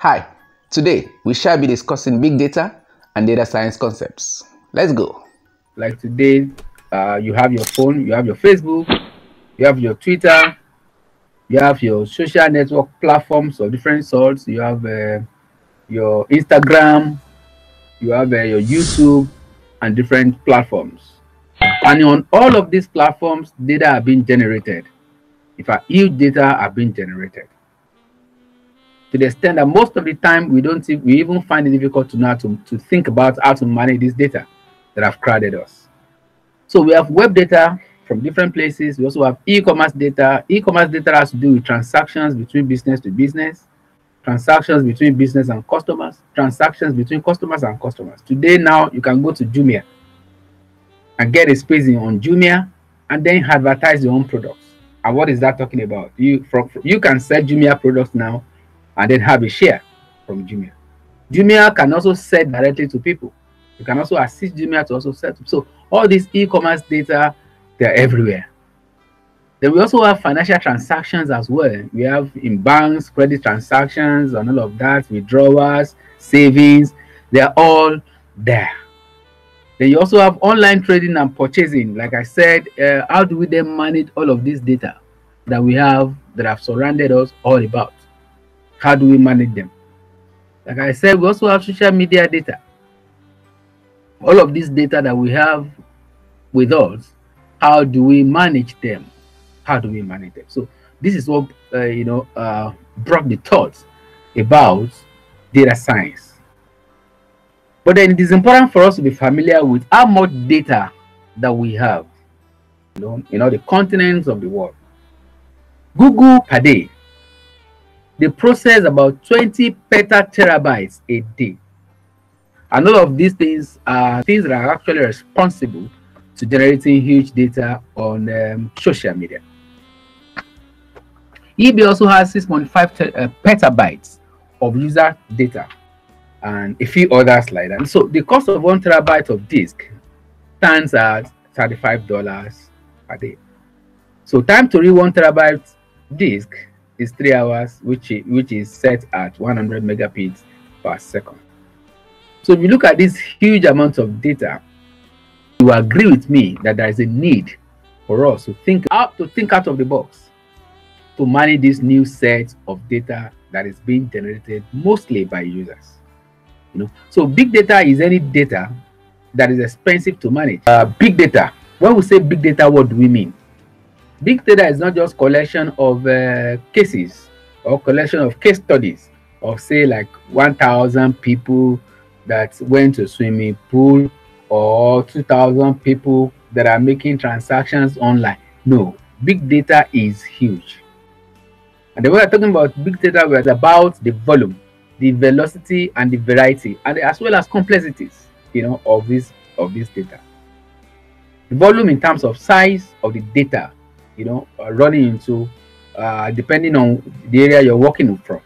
Hi, today we shall be discussing big data and data science concepts. Let's go. Like today, you have your phone, you have your Facebook, you have your Twitter, you have your social network platforms of different sorts, you have your Instagram, you have your YouTube, and different platforms. And on all of these platforms, data are being generated. In fact, huge data are being generated, to the extent that most of the time we even find it difficult to now to think about how to manage this data that have crowded us. So we have web data from different places. We also have e-commerce data. E-commerce data has to do with transactions between business to business, transactions between business and customers, transactions between customers and customers. Today now you can go to Jumia and get a space on Jumia and then advertise your own products. And what is that talking about? You can sell Jumia products now and then have a share from Jumia. Jumia can also sell directly to people. You can also assist Jumia to also sell. So all these e-commerce data, they're everywhere. Then we also have financial transactions as well. We have in banks, credit transactions and all of that, withdrawals, savings, they're all there. Then you also have online trading and purchasing. Like I said, how do we then manage all of this data that we have that have surrounded us all about? How do we manage them? Like I said, we also have social media data. All of this data that we have with us, how do we manage them? How do we manage them? So this is what brought the thoughts about data science. But then it is important for us to be familiar with how much data that we have, in all the continents of the world. Google per day, they process about 20 petaterabytes a day. And all of these things are things that are actually responsible to generating huge data on social media. eBay also has 6.5 petabytes of user data and a few others like that. So the cost of 1 terabyte of disk stands at $35 per day. So time to read 1 terabyte disk is 3 hours, which is set at 100 megabits per second. So if you look at this huge amount of data, you agree with me that there is a need for us to think out of the box to manage this new set of data that is being generated mostly by users. So big data is any data that is expensive to manage. Big data. When we say big data, what do we mean? Big data is not just collection of cases or collection of case studies of, say, like 1,000 people that went to a swimming pool or 2,000 people that are making transactions online. No, big data is huge. And the way we're talking about big data, we're about the volume, the velocity, and the variety, and as well as complexities, of this data. The volume in terms of size of the data, running into, depending on the area you're working from,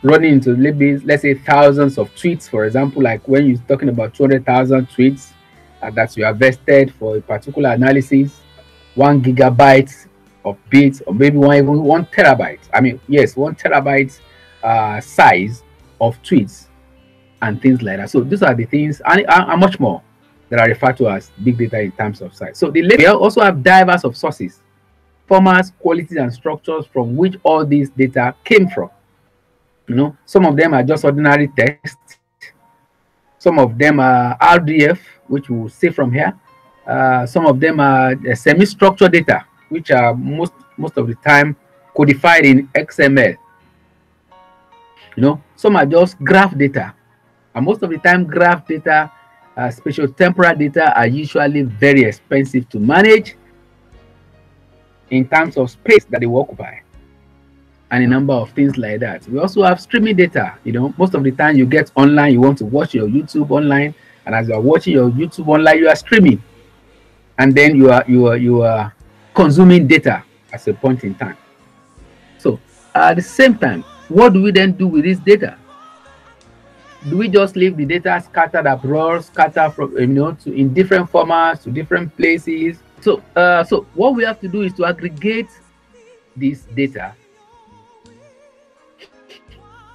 running into let's say thousands of tweets, for example, like when you're talking about 200,000 tweets that you have vested for a particular analysis, 1 gigabyte of bits, or maybe even 1 terabyte. I mean, yes, 1 terabyte size of tweets and things like that. So these are the things and much more that are referred to as big data in terms of size. So we also have diverse of sources, formats, qualities, and structures from which all these data came from. Some of them are just ordinary text. Some of them are RDF, which we'll see from here. Some of them are semi-structured data, which are most of the time codified in XML. Some are just graph data, and most of the time graph data, spatial temporal data, are usually very expensive to manage in terms of space that they occupy and a number of things like that. We also have streaming data. Most of the time you get online, you want to watch your YouTube online, and as you are watching your YouTube online, you are streaming, and then you are consuming data at a point in time. So at the same time, what do we then do with this data? Do we just leave the data scattered abroad, scattered from in different formats to different places? So what we have to do is to aggregate this data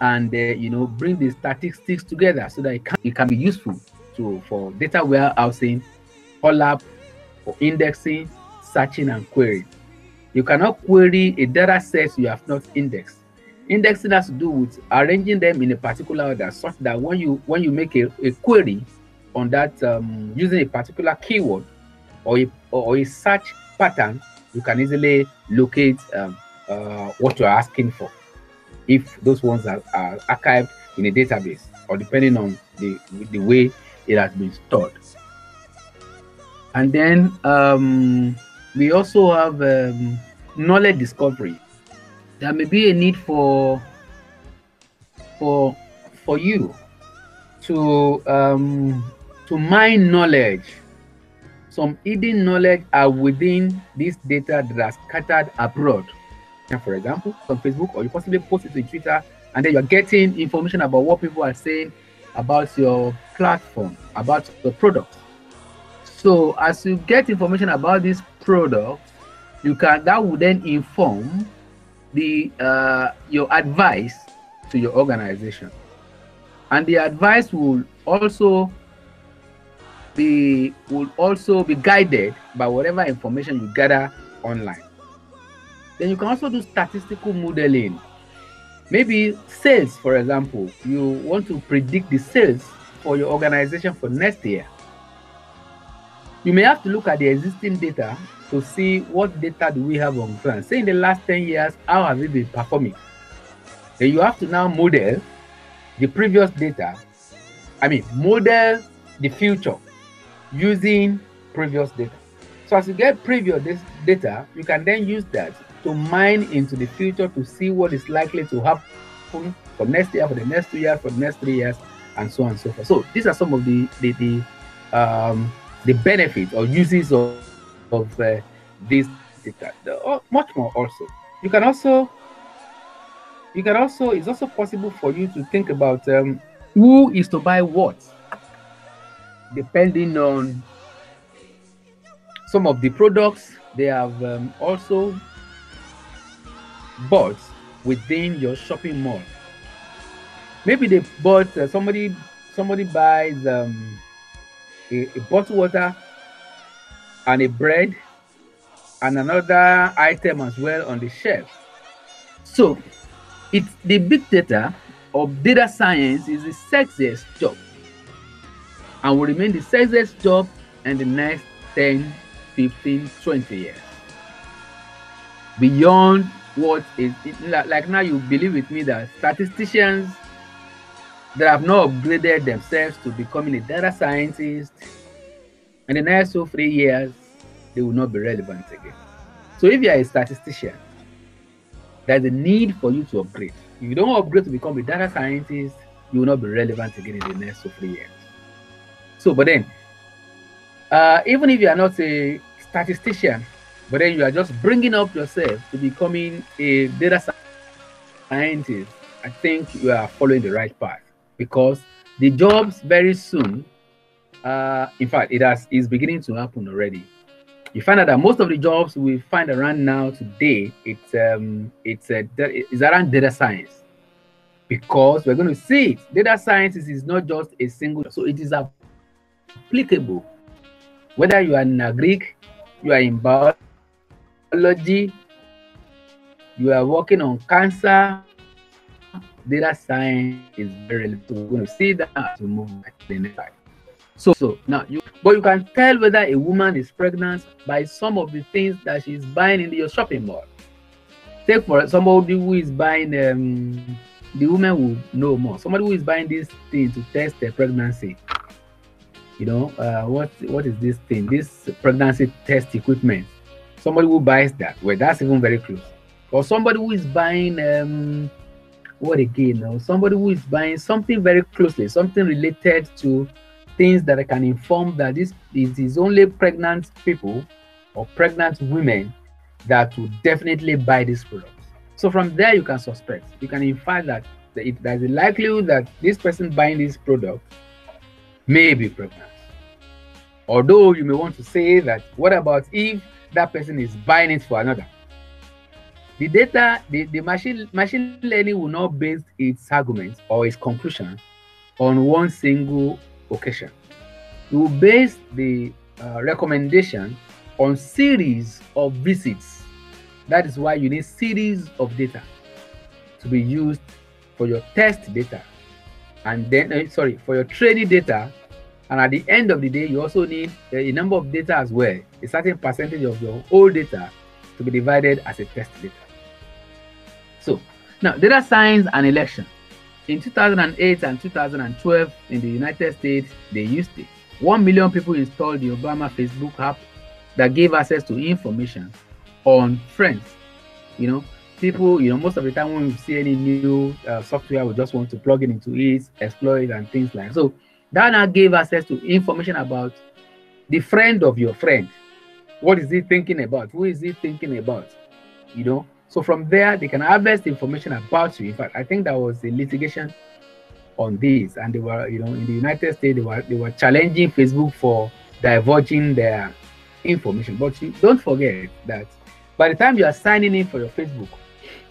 and bring the statistics together so that it can be useful for data warehousing, collab, for indexing, searching, and querying. You cannot query a data set you have not indexed. Indexing has to do with arranging them in a particular order such that when you make a query on that using a particular keyword or a search pattern, you can easily locate what you're asking for, if those ones are archived in a database or depending on the way it has been stored. And then we also have knowledge discovery. There may be a need for you to mine knowledge. Some hidden knowledge are within this data that are scattered abroad. For example, on Facebook, or you possibly post it on Twitter, and then you're getting information about what people are saying about your platform, about the product. So as you get information about this product, that will then inform your advice to your organization, and the advice will also be guided by whatever information you gather online. Then you can also do statistical modeling. Maybe sales, for example, you want to predict the sales for your organization for next year. You may have to look at the existing data to see what data do we have on ground. Say in the last 10 years, how have we been performing? Then you have to now model the previous data. Model the future using previous data. So as you get previous data, you can then use that to mine into the future to see what is likely to happen for next year, for the next 2 years, for the next 3 years, and so on and so forth. So these are some of the benefits or uses of this data. Much more also. It's also possible for you to think about who is to buy what, depending on some of the products they have also bought within your shopping mall. Maybe they bought somebody buys a bottled water and a bread and another item as well on the shelf. So it's the big data of data science is the sexiest job and will remain the sexiest job in the next 10, 15, 20 years. Beyond what is like now, you believe with me that statisticians that have not upgraded themselves to becoming a data scientist in the next 2 or 3 years, they will not be relevant again. So if you are a statistician, there's a need for you to upgrade. If you don't upgrade to become a data scientist, you will not be relevant again in the next 2 or 3 years. So, but then, even if you are not a statistician, but then you are just bringing up yourself to becoming a data scientist, I think you are following the right path, because the jobs very soon, in fact, is beginning to happen already. You find out that most of the jobs we find around now today, it's around data science, because we're going to see it. Data science is not just a single, so it is applicable. Whether you are in agric, you are in biology, you are working on cancer, data science is very relevant. So we're going to see that as we move back to the next slide. So now you can tell whether a woman is pregnant by some of the things that she's buying in your shopping mall. Take for somebody who is buying, the woman will know more. Somebody who is buying this thing to test their pregnancy. What is this thing? This pregnancy test equipment. Somebody who buys that, well, that's even very close. Or somebody who is buying somebody who is buying something very closely, something related to things that can inform that this is only pregnant people or pregnant women that will definitely buy this product. So from there, you can suspect, you can infer that there's a likelihood that this person buying this product may be pregnant. Although you may want to say that, what about if that person is buying it for another? The data, the machine learning will not base its arguments or its conclusion on one single occasion. It will base the recommendation on series of visits. That is why you need series of data to be used for your test data, and then for your training data. And at the end of the day, you also need a number of data as well, a certain percentage of your whole data to be divided as a test data. So now, data science and election. In 2008 and 2012 in the United States, they used it. 1 million people installed the Obama Facebook app that gave access to information on friends. People, most of the time when we see any new software, we just want to plug it into it, explore it, and things like that. So that now gave access to information about the friend of your friend. What is he thinking about? Who is he thinking about? So from there, they can harvest information about you. In fact, I think there was a litigation on this, and they were, in the United States, they were challenging Facebook for divulging their information. But you don't forget that by the time you are signing in for your Facebook,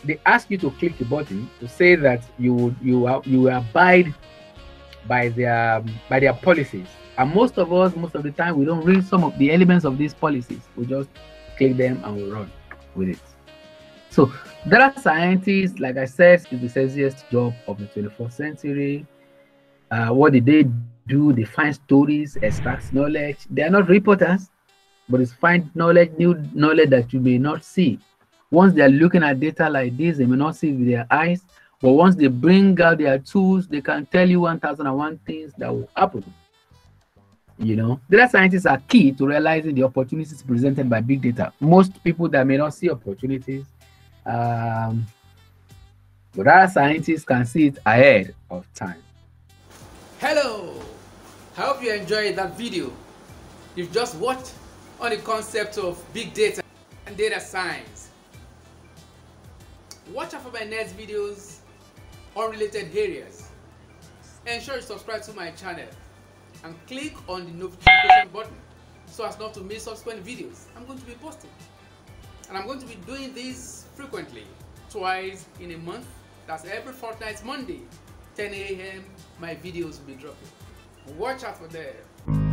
they ask you to click the button to say that you abide by their policies. And most of the time, we don't read some of the elements of these policies. We just click them and we run with it. So data scientists, like I said, is the sexiest job of the 21st century. What did they do? They find stories, extract knowledge. They are not reporters, but it's find knowledge, new knowledge that you may not see. Once they are looking at data like this, they may not see with their eyes, but once they bring out their tools, they can tell you 1001 things that will happen. Data scientists are key to realizing the opportunities presented by big data. Most people that may not see opportunities, but data scientists can see it ahead of time. Hello, I hope you enjoyed that video. You've just watched on the concept of big data and data science. Watch out for my next videos on related areas. Ensure you subscribe to my channel and click on the notification button so as not to miss subsequent videos I'm going to be posting. And I'm going to be doing this frequently, twice in a month. That's every fortnight Monday, 10 a.m. my videos will be dropping. Watch out for them.